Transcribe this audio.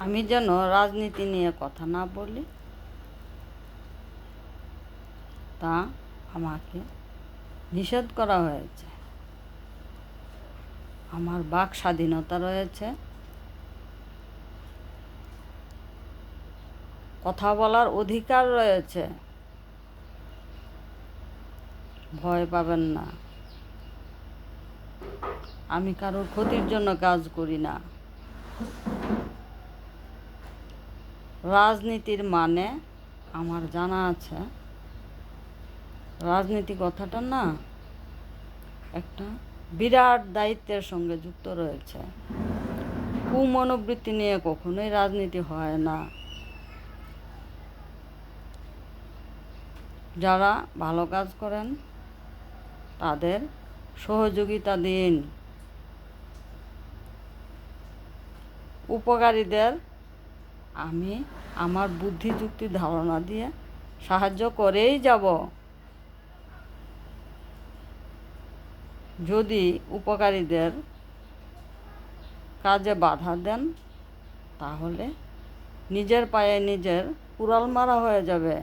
আমি যেন রাজনীতি নিয়ে কথা না বলি, তা আমাকে নিষেধ করা হয়েছে। আমার বাক স্বাধীনতা রয়েছে, কথা বলার অধিকার রয়েছে। ভয় পাবেন না, আমি কারোর ক্ষতির জন্য কাজ করি না। রাজনীতির মানে আমার জানা আছে। রাজনীতি কথাটা না একটা বিরাট দায়িত্বের সঙ্গে যুক্ত রয়েছে। কুমনোবৃত্তি নিয়ে কখনোই রাজনীতি হয় না। যারা ভালো কাজ করেন তাদের সহযোগিতা দিন, উপকারীদের আমি আমার বুদ্ধি যুক্তি ধারণা দিয়ে সাহায্য করেই যাব। যদি উপকারীদের কাজে বাধা দেন তাহলে নিজের পায়ে নিজের কুড়াল মারা হয়ে যাবে।